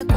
Good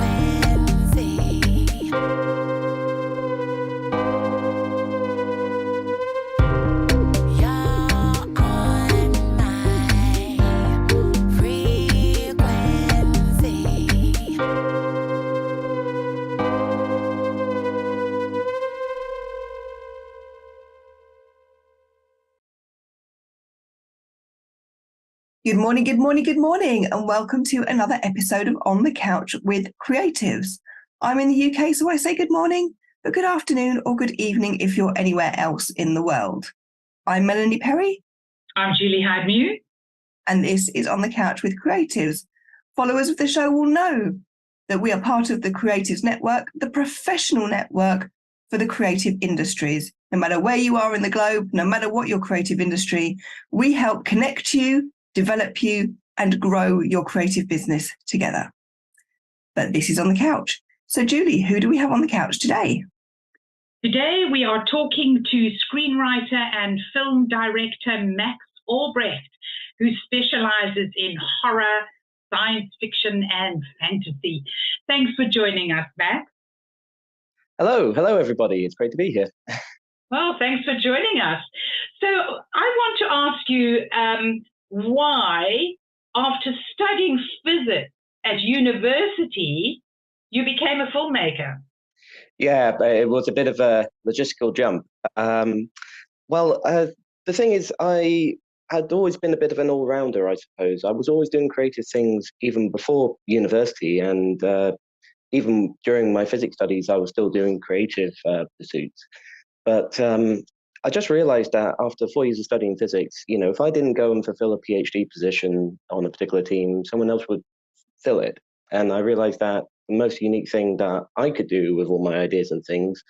morning, and welcome to another episode of On the Couch with Creatives. I'm in the UK, so I say good morning, but good afternoon or good evening if you're anywhere else in the world. I'm Melanie Perry. I'm Julie Hyde-Mew. And this is On the Couch with Creatives. Followers of the show will know that we are part of the Creatives Network, the professional network for the creative industries. No matter where you are in the globe, no matter what your creative industry, we help connect you, develop you, and grow your creative business together. But this is On the Couch. So Julie, who do we have on the couch today? Today we are talking to screenwriter and film director Max ALBRECHT, who specializes in horror, science fiction, and fantasy. Thanks for joining us, Max. Hello everybody. It's great to be here. Well, thanks for joining us. So I want to ask you, why, after studying physics at university, you became a filmmaker? Yeah, it was a bit of a logistical jump. The thing is, I had always been a bit of an all-rounder, I suppose. I was always doing creative things even before university, and even during my physics studies, I was still doing creative pursuits. But I just realized that after 4 years of studying physics, if I didn't go and fulfill a PhD position on a particular team, someone else would fill it. And I realized that the most unique thing that I could do with all my ideas and things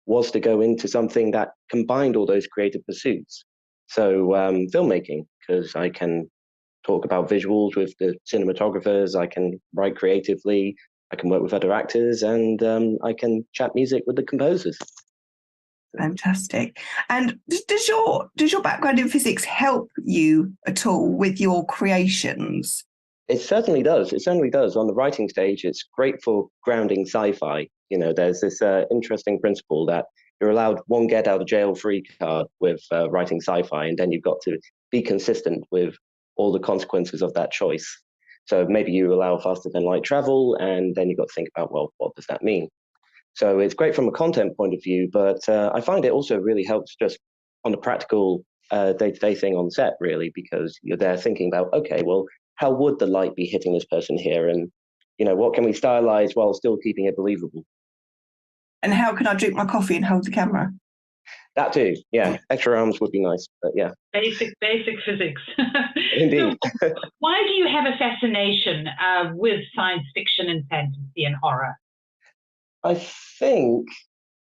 was to go into something that combined all those creative pursuits. So filmmaking, because I can talk about visuals with the cinematographers, I can write creatively, I can work with other actors, and I can chat music with the composers. Fantastic. And does your background in physics help you at all with your creations? It certainly does. It certainly does. On the writing stage, it's great for grounding sci-fi. There's this interesting principle that you're allowed one get out of jail free card with writing sci-fi, and then you've got to be consistent with all the consequences of that choice. So maybe you allow faster than light travel, and then you've got to think about, well, what does that mean? So it's great from a content point of view, but I find it also really helps just on the practical day-to-day thing on set, really, because you're there thinking about, okay, well, how would the light be hitting this person here? And, what can we stylize while still keeping it believable? And how can I drink my coffee and hold the camera? That too, yeah. Extra arms would be nice, but yeah. Basic physics. Indeed. So why do you have a fascination with science fiction and fantasy and horror? I think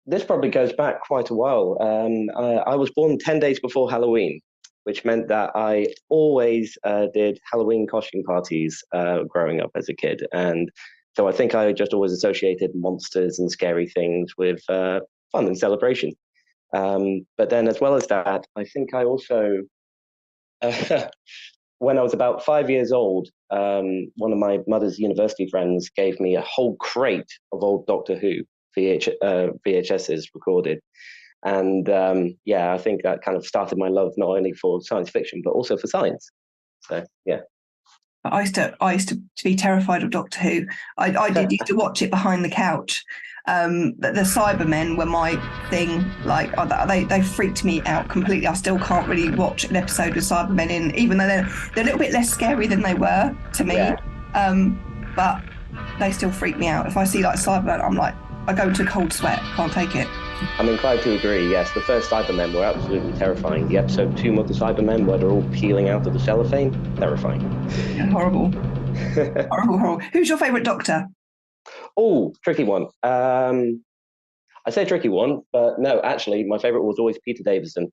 this probably goes back quite a while. I was born 10 days before Halloween, which meant that I always did Halloween costume parties growing up as a kid. And so I think I just always associated monsters and scary things with fun and celebration. But then as well as that, I think I also, when I was about 5 years old, one of my mother's university friends gave me a whole crate of old Doctor Who VHSs recorded. And I think that kind of started my love not only for science fiction, but also for science. So, yeah. I used to be terrified of Doctor Who. I did used to watch it behind the couch. The Cybermen were my thing. Like they freaked me out completely. I still can't really watch an episode with Cybermen in, even though they're a little bit less scary than they were to me. Yeah. But they still freak me out. If I see like Cybermen, I'm like, I go into a cold sweat. Can't take it. I'm inclined to agree, yes. The first Cybermen were absolutely terrifying. The episode 2 of the Cybermen, where they're all peeling out of the cellophane, terrifying. Yeah, horrible. horrible. Who's your favourite Doctor? Oh, tricky one. I say tricky one, but no, actually, my favourite was always Peter Davison.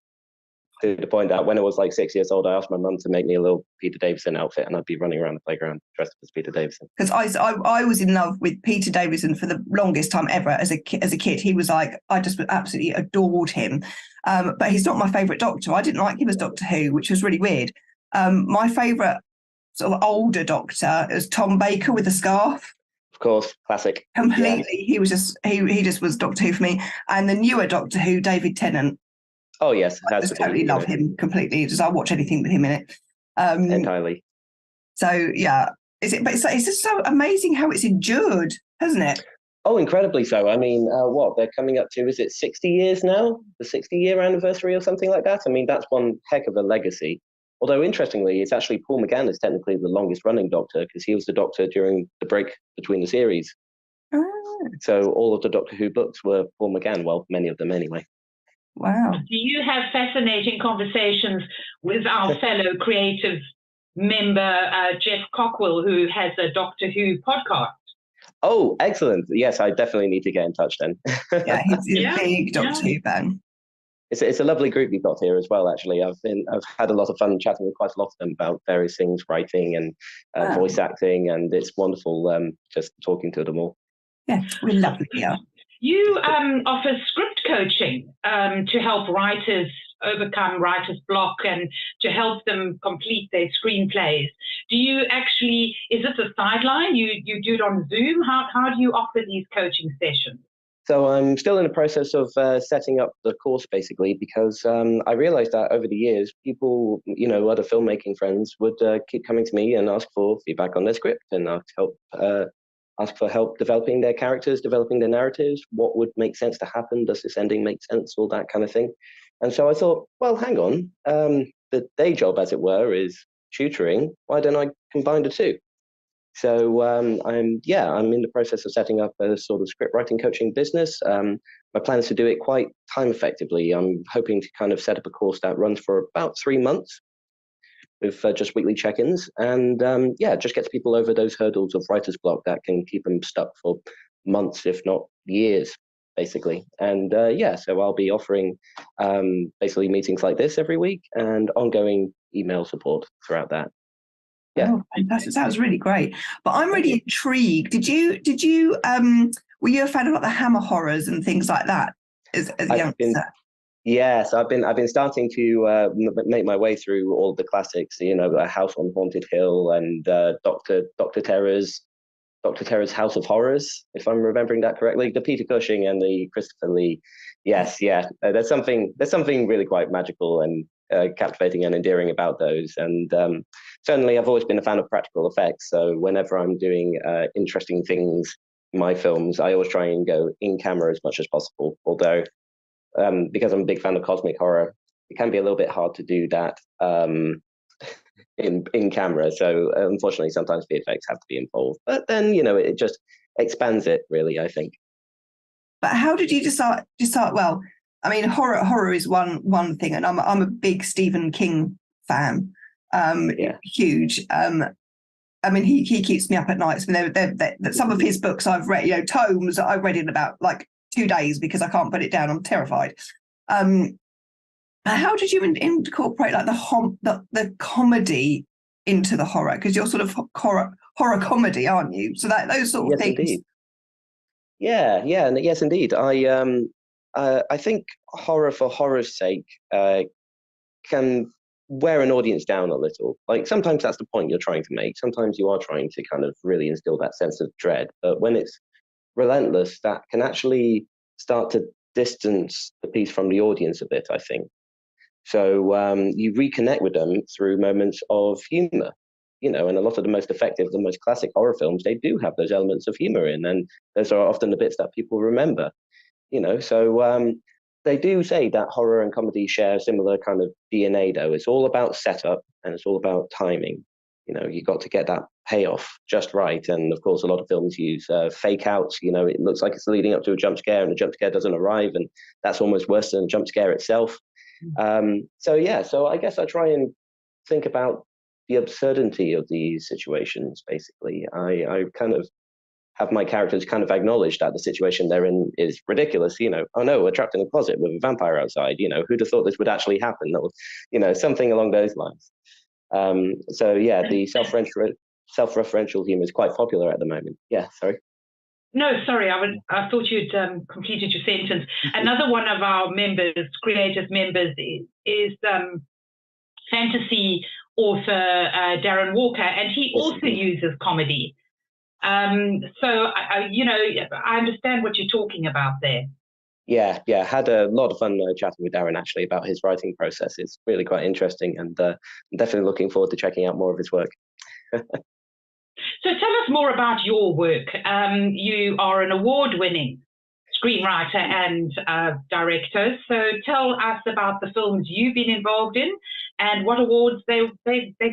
To the point that when I was like 6 years old, I asked my mum to make me a little Peter Davison outfit, and I'd be running around the playground dressed up as Peter Davison. Because I was in love with Peter Davison for the longest time ever as a kid. He was like, I just absolutely adored him. But he's not my favourite Doctor. I didn't like him as Doctor Who, which was really weird. My favourite sort of older Doctor is Tom Baker with a scarf. Of course, classic. Completely. He was just he just was Doctor Who for me. And the newer Doctor Who, David Tennant. Oh yes, it I has just to be. totally love him completely. Just I'll watch anything with him in it. Entirely. So yeah, but it's just so amazing how it's endured, hasn't it? Oh, incredibly so. I mean, what they're coming up to, is it 60 years now? The 60-year anniversary or something like that? I mean, that's one heck of a legacy. Although, interestingly, it's actually Paul McGann is technically the longest running Doctor, because he was the Doctor during the break between the series. Ah, So all of the Doctor Who books were Paul McGann, well, many of them anyway. wow. Do you have fascinating conversations with our fellow creative member, Jeff Cockwell, who has a Doctor Who podcast? Oh, excellent. Yes, I definitely need to get in touch then. Yeah, he's a big Doctor Who fan. It's a lovely group you've got here as well. Actually, I've had a lot of fun chatting with quite a lot of them about various things, writing and voice acting, and it's wonderful just talking to them all. Yeah, we love it. Yeah. You offer script coaching to help writers overcome writer's block and to help them complete their screenplays. Do you actually, is this a sideline? You do it on Zoom? How do you offer these coaching sessions? So I'm still in the process of setting up the course, basically, because I realized that over the years, people, other filmmaking friends would keep coming to me and ask for feedback on their script and ask for help developing their characters, developing their narratives. What would make sense to happen? Does this ending make sense? All that kind of thing. And so I thought, well, hang on. The day job, as it were, is tutoring. Why don't I combine the two? So I'm in the process of setting up a sort of script writing coaching business. My plan is to do it quite time effectively. I'm hoping to kind of set up a course that runs for about 3 months with just weekly check-ins, and just gets people over those hurdles of writer's block that can keep them stuck for months, if not years, basically. And so I'll be offering basically meetings like this every week and ongoing email support throughout that. Yeah. Oh, fantastic. Sounds really great. But I'm really intrigued. Did you were you a fan of like the Hammer horrors and things like that as a youngster? Yes, I've been starting to make my way through all the classics, A House on Haunted Hill and Doctor Terror's House of Horrors, if I'm remembering that correctly, the Peter Cushing and the Christopher Lee. Yes, yeah. There's something really quite magical and captivating and endearing about those. And certainly, I've always been a fan of practical effects. So whenever I'm doing interesting things in my films, I always try and go in camera as much as possible. Although, because I'm a big fan of cosmic horror, it can be a little bit hard to do that in camera. So unfortunately, sometimes the effects have to be involved. But then, it just expands it, really, I think. But how did you decide? Well, I mean, horror is one thing, and I'm a big Stephen King fan. Huge. I mean, he keeps me up at night. So some of his books I've read, tomes that I've read in about like 2 days because I can't put it down. I'm terrified. How did you incorporate like the comedy into the horror? Because you're sort of horror comedy, aren't you? So those sort of things. Indeed. Yes, indeed. I think horror for horror's sake can wear an audience down a little. Like sometimes that's the point you're trying to make. Sometimes you are trying to kind of really instill that sense of dread. But when it's relentless, that can actually start to distance the piece from the audience a bit, I think. So you reconnect with them through moments of humor, and a lot of the most effective, the most classic horror films, they do have those elements of humor in, and those are often the bits that people remember, So they do say that horror and comedy share a similar kind of DNA, though. It's all about setup and it's all about timing. You got to get that payoff just right. And of course, a lot of films use fake outs. It looks like it's leading up to a jump scare and the jump scare doesn't arrive. And that's almost worse than the jump scare itself. So I guess I try and think about the absurdity of these situations, basically. I kind of have my characters kind of acknowledge that the situation they're in is ridiculous. Oh no, we're trapped in a closet with a vampire outside. Who'd have thought this would actually happen? Or, something along those lines. The self-referential humor is quite popular at the moment. Yeah, sorry. No, sorry, I thought you'd completed your sentence. Another one of our creative members, is fantasy author Darren Walker, and he also uses comedy. I understand what you're talking about there. Yeah, had a lot of fun chatting with Darren actually about his writing process. It's really quite interesting, and I'm definitely looking forward to checking out more of his work. So tell us more about your work. You are an award-winning screenwriter and director. So tell us about the films you've been involved in and what awards they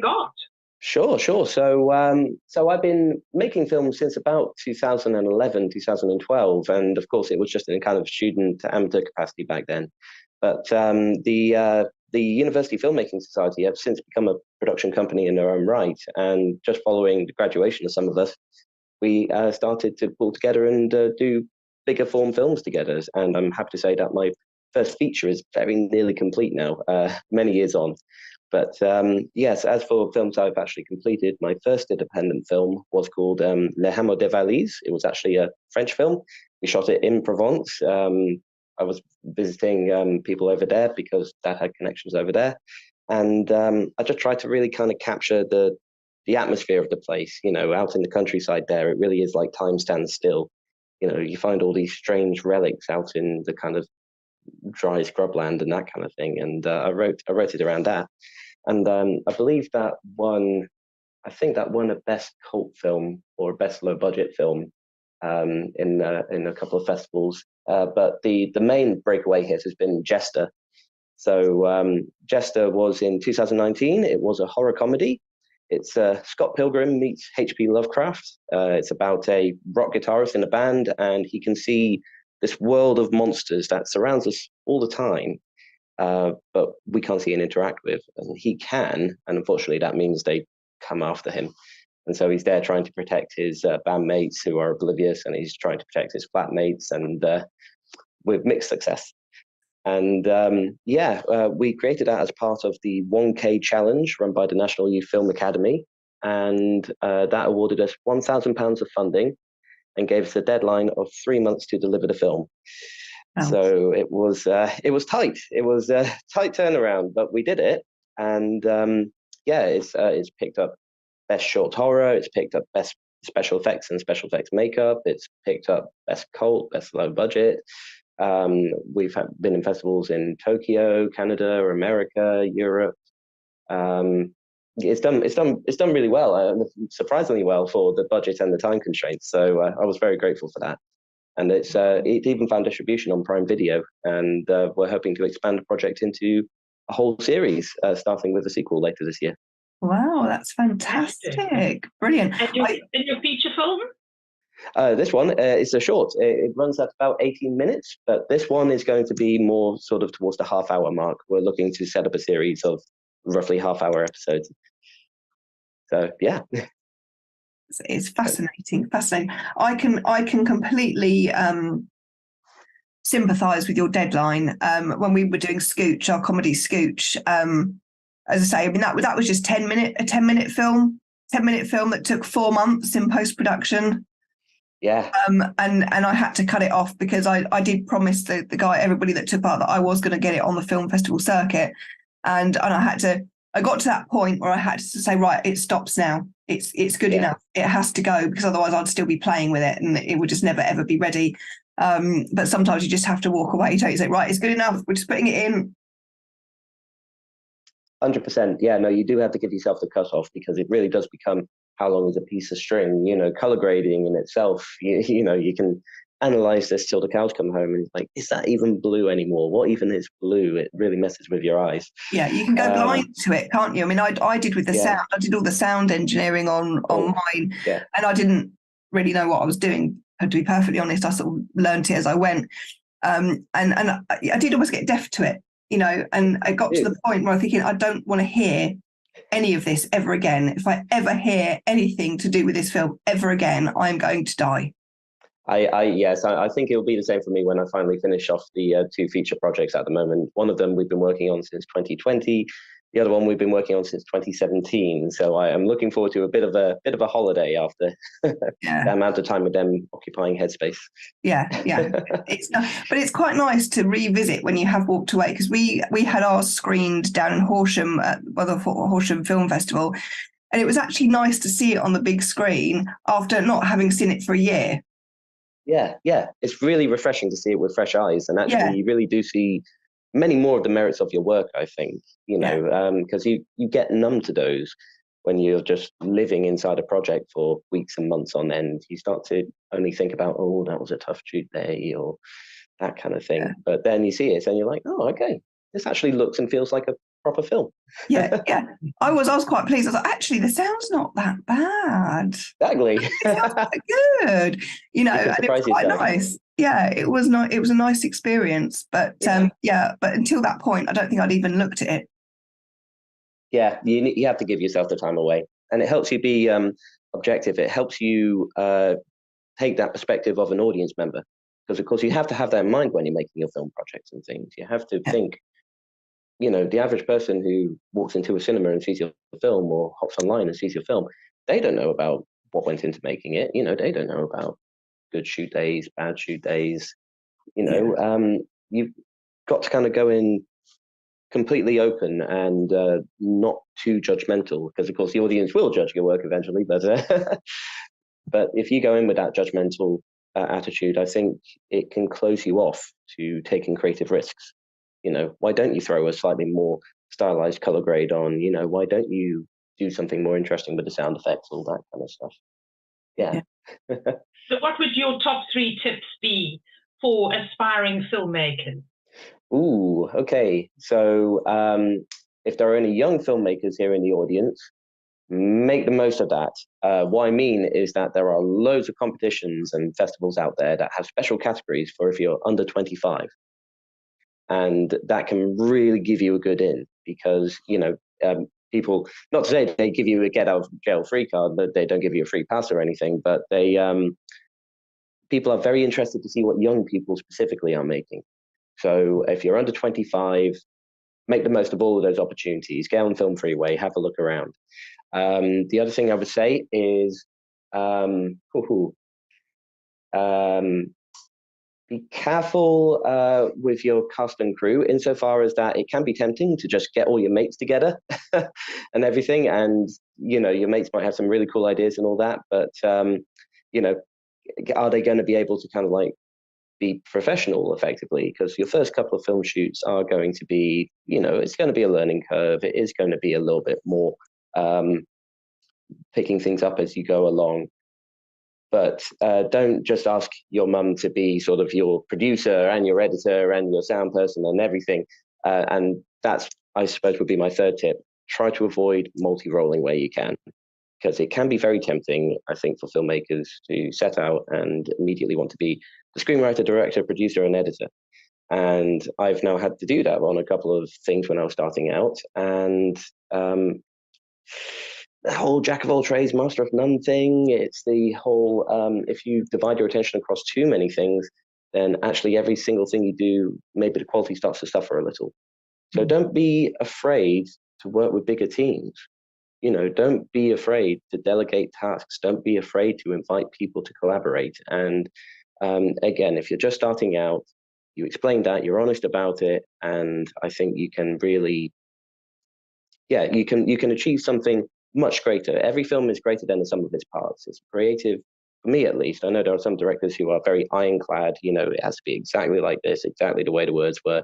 got. Sure. So I've been making films since about 2011, 2012, and of course it was just in a kind of student amateur capacity back then. But the University Filmmaking Society have since become a production company in their own right, and just following the graduation of some of us, we started to pull together and do bigger form films together. And I'm happy to say that my first feature is very nearly complete now, many years on. But yes, as for films I've actually completed, my first independent film was called Les Hameaux des Valises. It was actually a French film. We shot it in Provence. I was visiting people over there because Dad had connections over there. And I just tried to really kind of capture the atmosphere of the place, out in the countryside there. It really is like time stands still. You find all these strange relics out in the kind of dry scrubland and that kind of thing. And I wrote it around that. And I believe that won a best cult film or best low budget film in a couple of festivals. But the main breakaway hit has been Jester. So Jester was in 2019. It was a horror comedy. It's Scott Pilgrim meets H.P. Lovecraft. It's about a rock guitarist in a band, and he can see this world of monsters that surrounds us all the time. But we can't see and interact with, and he can, and unfortunately that means they come after him. And so he's there trying to protect his bandmates who are oblivious, and he's trying to protect his flatmates, and with mixed success. And we created that as part of the 1K challenge run by the National Youth Film Academy, and that awarded us £1,000 of funding and gave us a deadline of 3 months to deliver the film. Oh. So it was tight. It was a tight turnaround, but we did it. And it's picked up best short horror. It's picked up best special effects and special effects makeup. It's picked up best cult, best low budget. We've been in festivals in Tokyo, Canada, America, Europe. It's done really well, surprisingly well for the budget and the time constraints. So I was very grateful for that. And it even found distribution on Prime Video, and we're hoping to expand the project into a whole series, starting with a sequel later this year. Wow, that's fantastic! Brilliant. And your feature film? This one is a short. It runs at about 18 minutes, but this one is going to be more sort of towards the half-hour mark. We're looking to set up a series of roughly half-hour episodes. So yeah. It's fascinating. I can completely sympathise with your deadline. When we were doing Scooch, our comedy Scooch, as I say, I mean that was just a 10-minute film that took 4 months in post-production. Yeah. And I had to cut it off because I did promise the guy, everybody that took part, that I was going to get it on the film festival circuit, and I got to that point where I had to say, right, it stops now. It's good enough. It has to go, because otherwise I'd still be playing with it and it would just never, ever be ready. But sometimes you just have to walk away. You say, right, it's good enough. We're just putting it in. 100%. Yeah, no, you do have to give yourself the cutoff, because it really does become how long is a piece of string. Color grading in itself, you can analyze this till the cows come home, and it's like, is that even blue anymore? What even is blue? It really messes with your eyes. Yeah, you can go blind to it, can't you? I mean, I did with the sound. I did all the sound engineering on mine, and I didn't really know what I was doing. To be perfectly honest, I sort of learned it as I went, and I did almost get deaf to it, And I got to the point where I'm thinking, I don't want to hear any of this ever again. If I ever hear anything to do with this film ever again, I'm going to die. I think it'll be the same for me when I finally finish off the 2 feature projects at the moment. One of them we've been working on since 2020. The other one we've been working on since 2017. So I am looking forward to a bit of a holiday after the amount of time with them occupying headspace. Yeah. But it's quite nice to revisit when you have walked away, because we had ours screened down in Horsham at the Horsham Film Festival. And it was actually nice to see it on the big screen after not having seen it for a year. Yeah, yeah. It's really refreshing to see it with fresh eyes. And actually, Yeah. you really do see many more of the merits of your work, I think, because you get numb to those when you're just living inside a project for weeks and months on end. You start to only think about, oh, that was a tough shoot day or that kind of thing. Yeah. But then you see it and you're like, oh, okay, this actually looks and feels like a proper film. Yeah. I was quite pleased. I was like, actually, the sound's not that bad. Exactly. It sounds quite good, and it was quite nice. Yeah, it was not. It was a nice experience, but but until that point, I don't think I'd even looked at it. Yeah, you have to give yourself the time away, and it helps you be objective. It helps you take that perspective of an audience member, because of course you have to have that in mind when you're making your film projects and things. You have to think, the average person who walks into a cinema and sees your film or hops online and sees your film, they don't know about what went into making it. They don't know about good shoot days, bad shoot days. You've got to kind of go in completely open and not too judgmental, because of course the audience will judge your work eventually. But but if you go in with that judgmental attitude, I think it can close you off to taking creative risks. Why don't you throw a slightly more stylized color grade on? Why don't you do something more interesting with the sound effects, all that kind of stuff? Yeah. So what would your top 3 tips be for aspiring filmmakers? Ooh, okay. So if there are any young filmmakers here in the audience, make the most of that. What I mean is that there are loads of competitions and festivals out there that have special categories for if you're under 25. And that can really give you a good in, because, people, not to say they give you a get out of jail free card, but they don't give you a free pass or anything, but people are very interested to see what young people specifically are making. So if you're under 25, make the most of all of those opportunities. Get on Film Freeway, have a look around. The other thing I would say is be careful with your cast and crew, insofar as that it can be tempting to just get all your mates together and everything. And, your mates might have some really cool ideas and all that, but, are they going to be able to kind of like be professional effectively? Because your first couple of film shoots are going to be, it's going to be a learning curve. It is going to be a little bit more picking things up as you go along. But don't just ask your mum to be sort of your producer and your editor and your sound person and everything. And that's, I suppose, would be my third tip. Try to avoid multi-rolling where you can, because it can be very tempting, I think, for filmmakers to set out and immediately want to be the screenwriter, director, producer, and editor. And I've now had to do that on a couple of things when I was starting out. And the whole jack of all trades, master of none thing. It's the whole, if you divide your attention across too many things, then actually every single thing you do, maybe the quality starts to suffer a little. So don't be afraid to work with bigger teams. Don't be afraid to delegate tasks. Don't be afraid to invite people to collaborate. And again, if you're just starting out, you explain that, you're honest about it, and I think you can really, you can achieve something much greater. Every film is greater than the sum of its parts. It's creative, for me at least. I know there are some directors who are very ironclad, it has to be exactly like this, exactly the way the words were.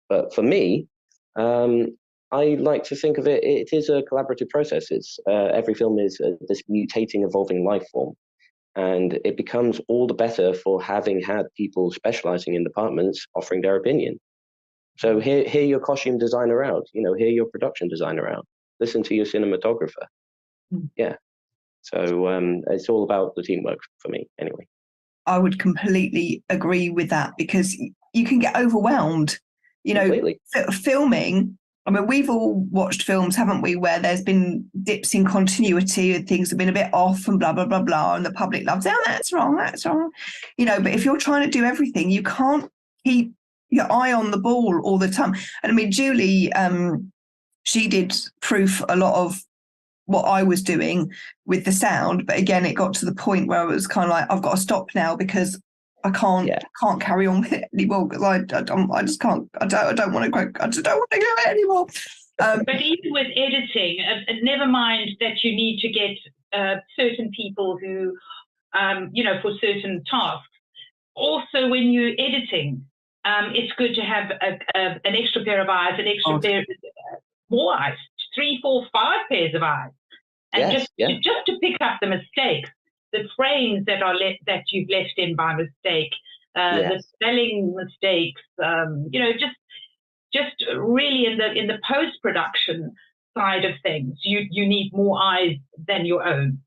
But for me, I like to think of it, it is a collaborative process. It's every film is this mutating, evolving life form. And it becomes all the better for having had people specializing in departments offering their opinion. So hear your costume designer out, hear your production designer out, listen to your cinematographer. Yeah. So it's all about the teamwork for me, anyway. I would completely agree with that, because you can get overwhelmed. Completely. Filming. I mean, we've all watched films, haven't we, where there's been dips in continuity and things have been a bit off and blah, blah, blah, blah. And the public loves, oh, that's wrong. But if you're trying to do everything, you can't keep your eye on the ball all the time. And I mean, Julie, she did proof a lot of what I was doing with the sound. But again, it got to the point where it was kind of like, I've got to stop now because I can't carry on with it anymore, because I just can't. I don't want to do it anymore. But even with editing, never mind that you need to get certain people who, for certain tasks. Also, when you're editing, it's good to have an extra pair of eyes, an extra pair, more eyes, 3, 4, 5 pairs of eyes, and just to pick up the mistakes, the frames that you've left in by mistake, the spelling mistakes, just really in the post-production side of things, you need more eyes than your own.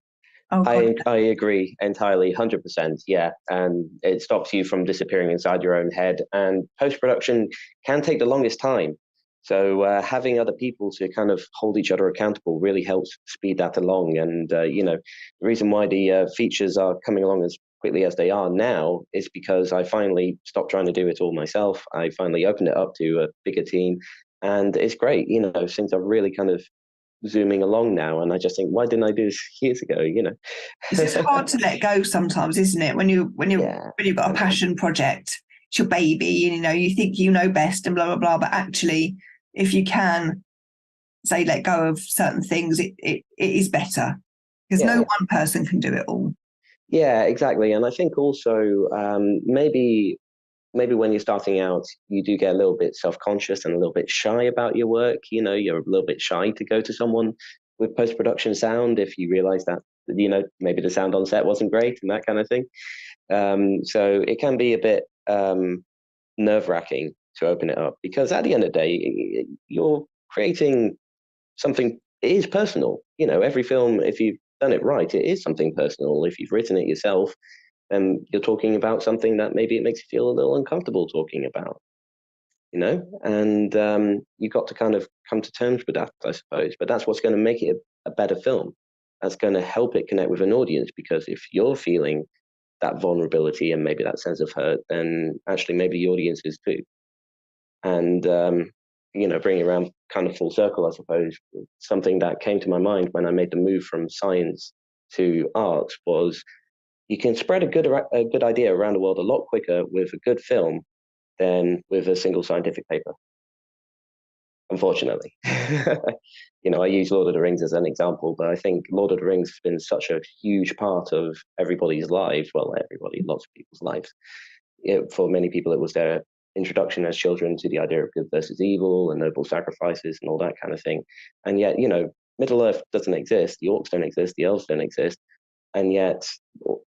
I agree entirely, 100%. Yeah, and it stops you from disappearing inside your own head. And post-production can take the longest time. So having other people to kind of hold each other accountable really helps speed that along. And the reason why the features are coming along as quickly as they are now is because I finally stopped trying to do it all myself. I finally opened it up to a bigger team, and it's great. Things are really kind of zooming along now, and I just think, why didn't I do this years ago? It's just hard to let go sometimes, isn't it? When you've got a passion project, it's your baby, and you think you know best and blah blah blah. But actually, if you can say let go of certain things, it is better, because no one person can do it all. Yeah, exactly. And I think also maybe when you're starting out, you do get a little bit self-conscious and a little bit shy about your work. You're a little bit shy to go to someone with post-production sound if you realize that, maybe the sound on set wasn't great and that kind of thing. So it can be a bit nerve-wracking to open it up, because at the end of the day, you're creating something. It is personal. Every film, if you've done it right, it is something personal. If you've written it yourself, and you're talking about something that maybe it makes you feel a little uncomfortable talking about, and you've got to kind of come to terms with that, I suppose. But that's what's going to make it a better film. That's going to help it connect with an audience, because if you're feeling that vulnerability and maybe that sense of hurt, then actually maybe the audience is too. And, bringing around kind of full circle, I suppose, something that came to my mind when I made the move from science to art was, you can spread a good idea around the world a lot quicker with a good film than with a single scientific paper. Unfortunately, I use Lord of the Rings as an example, but I think Lord of the Rings has been such a huge part of everybody's lives. Well, lots of people's lives. For many people, it was their introduction as children to the idea of good versus evil and noble sacrifices and all that kind of thing. And yet, Middle Earth doesn't exist. The orcs don't exist. The elves don't exist. And yet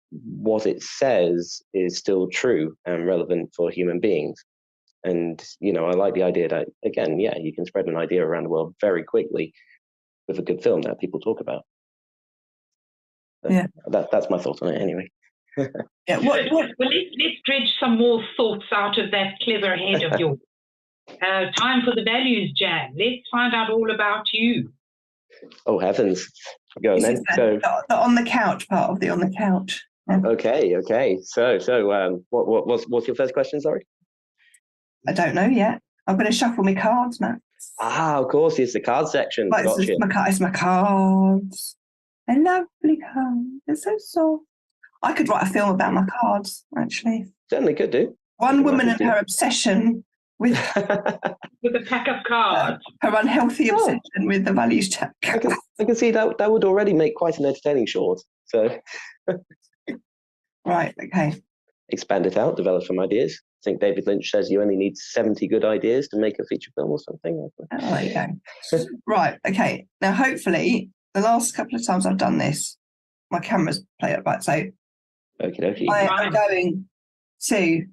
what it says is still true and relevant for human beings. And, I like the idea that, again, you can spread an idea around the world very quickly with a good film that people talk about. That's my thoughts on it anyway. Well, let's dredge some more thoughts out of that clever head of yours. Time for the values jam. Let's find out all about you. Oh, heavens. Go on then. So the on the couch part of the on the couch. Okay. So what's your first question, sorry? I don't know yet. I'm going to shuffle my cards, Matt. Of course, it's the card section. It's my cards. They're lovely cards. They're so soft. I could write a film about my cards, actually. Certainly could do. One woman and her obsession with with a pack of cards. Her unhealthy obsession with the values check. I can see that would already make quite an entertaining short. So right, okay. Expand it out, develop some ideas. I think David Lynch says you only need 70 good ideas to make a feature film or something. Oh, there you go. Right, okay. Now, hopefully, the last couple of times I've done this, my camera's played up right. So okie. I am going to,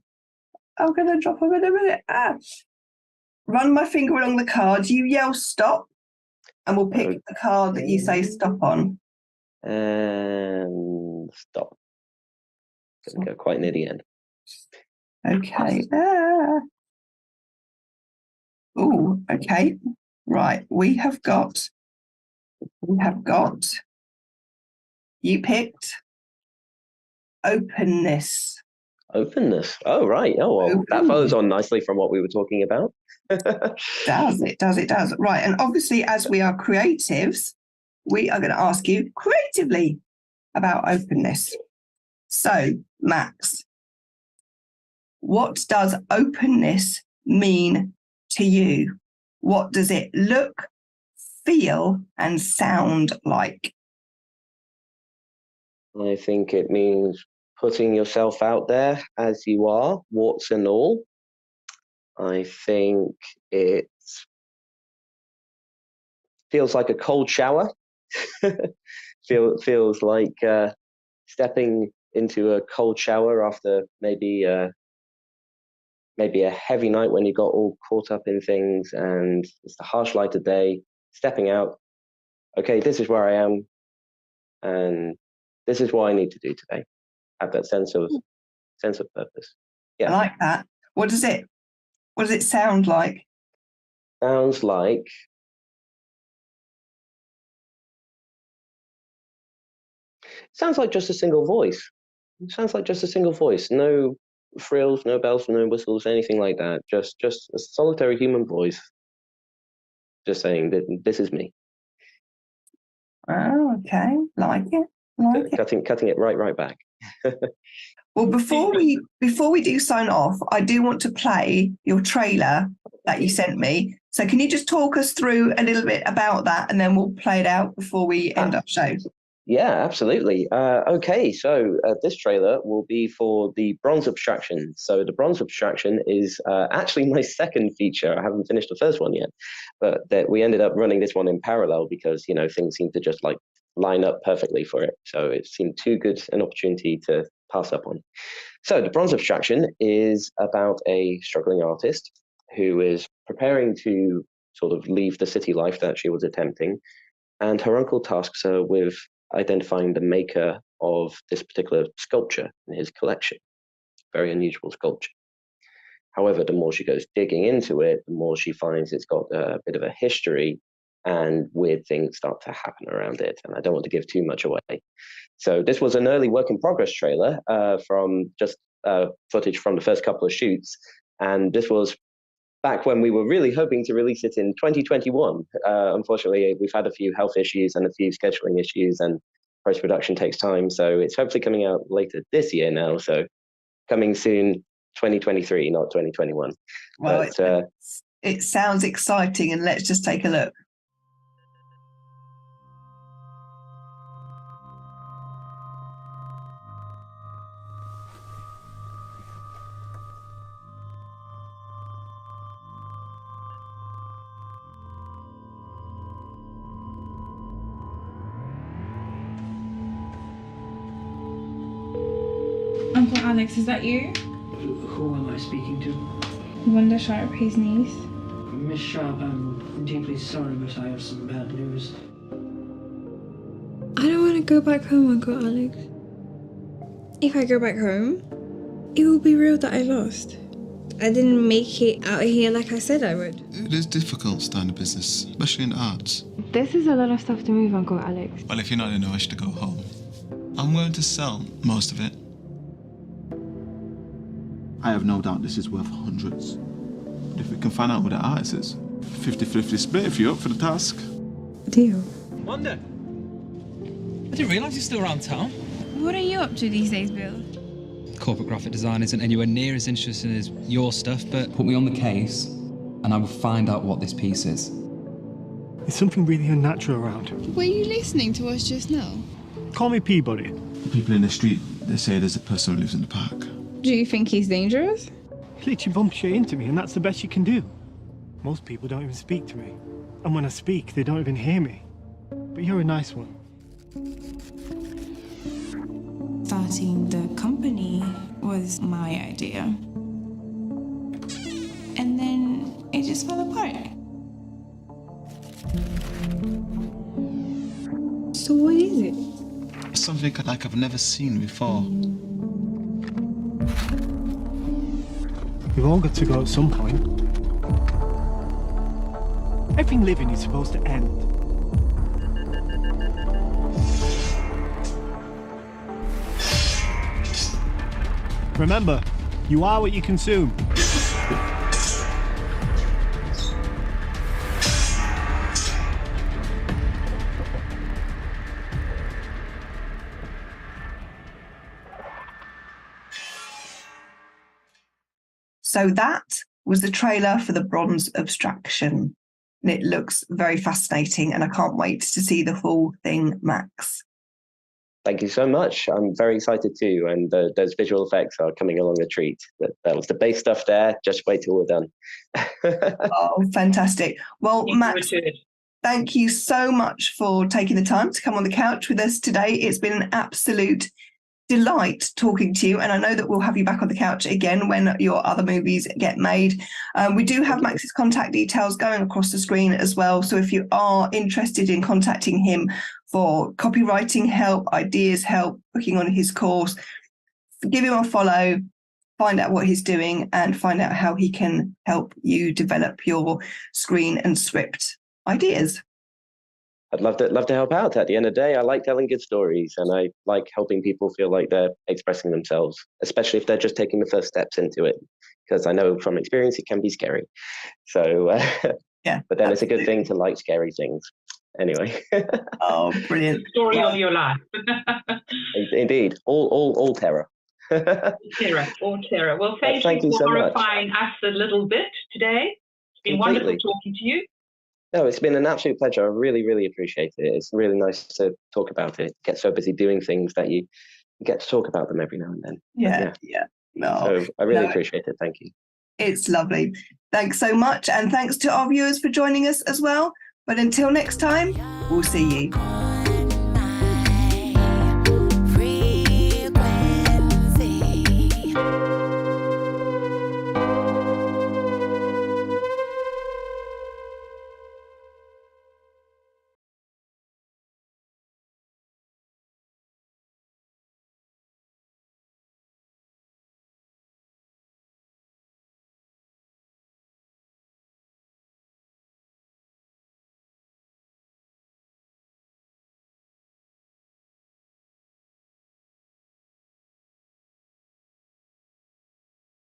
I'm going to drop them in a minute. Run my finger along the card. You yell stop, and we'll pick the card that you say stop on. And stop. Going to go quite near the end. Okay. Oh, okay. Right. We have got, you picked openness. Openness. Oh, right. Oh, well, that follows on nicely from what we were talking about. It does. Right. And obviously, as we are creatives, we are going to ask you creatively about openness. So, Max, what does openness mean to you? What does it look, feel and sound like? I think it means putting yourself out there as you are, warts and all. I think it feels like a cold shower. Feels like stepping into a cold shower after maybe a heavy night when you got all caught up in things, and it's the harsh light of day. Stepping out. Okay, this is where I am, and this is what I need to do today. Have that sense of purpose. Yeah, I like that. What does it sound like? Sounds like just a single voice. It sounds like just a single voice. No frills, no bells, no whistles, anything like that. Just a solitary human voice. Just saying that this is me. Oh, okay. Like it. Cutting it right back. Well, before we do sign off, I do want to play your trailer that you sent me. So can you just talk us through a little bit about that, and then we'll play it out before we end our show? Yeah, absolutely. Okay, so this trailer will be for the Bronze Abstraction. So the Bronze Abstraction is actually my second feature. I haven't finished the first one yet, but that we ended up running this one in parallel because things seemed to just like line up perfectly for it. So it seemed too good an opportunity to pass up on. So the Bronze Abstraction is about a struggling artist who is preparing to sort of leave the city life that she was attempting, and her uncle tasks her with identifying the maker of this particular sculpture in his collection. Very unusual sculpture. However, the more she goes digging into it, the more she finds it's got a bit of a history, and weird things start to happen around it. And I don't want to give too much away. So this was an early work in progress trailer from just footage from the first couple of shoots. And this was back when we were really hoping to release it in 2021. Unfortunately, we've had a few health issues and a few scheduling issues, and post-production takes time. So it's hopefully coming out later this year now. So coming soon, 2023, not 2021. Well, but, it sounds exciting, and let's just take a look. Uncle Alex, is that you? Who am I speaking to? Wanda Sharp, his niece. Miss Sharp, I'm deeply sorry, but I have some bad news. I don't want to go back home, Uncle Alex. If I go back home, it will be real that I lost. I didn't make it out here like I said I would. It is difficult starting a business, especially in arts. This is a lot of stuff to move, Uncle Alex. Well, if you're not in a rush to go home, I'm willing to sell most of it. I have no doubt this is worth hundreds. But if we can find out who the artist is, 50-50 split if you're up for the task. Deal. Wanda, I didn't realise you're still around town. What are you up to these days, Bill? Corporate graphic design isn't anywhere near as interesting as your stuff, but Put me on the case, and I will find out what this piece is. There's something really unnatural around. Were you listening to us just now? Call me Peabody. The people in the street, they say there's a person who lives in the park. Do you think he's dangerous? He literally bumped straight into me, and that's the best you can do. Most people don't even speak to me. And when I speak, they don't even hear me. But you're a nice one. Starting the company was my idea. And then it just fell apart. So what is it? Something like I've never seen before. We've all got to go at some point. Everything living is supposed to end. Remember, you are what you consume. So that was the trailer for the Bronze Abstraction. and it looks very fascinating, and I can't wait to see the full thing, Max. Thank you so much. I'm very excited too, and those visual effects are coming along a treat. That was the base stuff there. Just wait till we're done. Oh, fantastic. Well, Max, thank you so much for taking the time to come on the couch with us today. It's been an absolute delight talking to you, and I know that we'll have you back on the couch again when your other movies get made. We do have Max's contact details going across the screen as well, so if you are interested in contacting him for copywriting help, ideas help, booking on his course, give him a follow, find out what he's doing, and find out how he can help you develop your screen and script ideas. I'd love to help out. At the end of the day, I like telling good stories, and I like helping people feel like they're expressing themselves, especially if they're just taking the first steps into it, because I know from experience it can be scary. So yeah, but then it's a good thing to like scary things anyway. Oh, brilliant. Story of your life. Indeed, all terror. All terror. Well, thank you for horrifying us a little bit today. It's been wonderful talking to you. No, it's been an absolute pleasure. I really, really appreciate it. It's really nice to talk about it. Get so busy doing things that you get to talk about them every now and then. Yeah. No, so I really appreciate it. Thank you. It's lovely. Thanks so much. And thanks to our viewers for joining us as well. But until next time, we'll see you.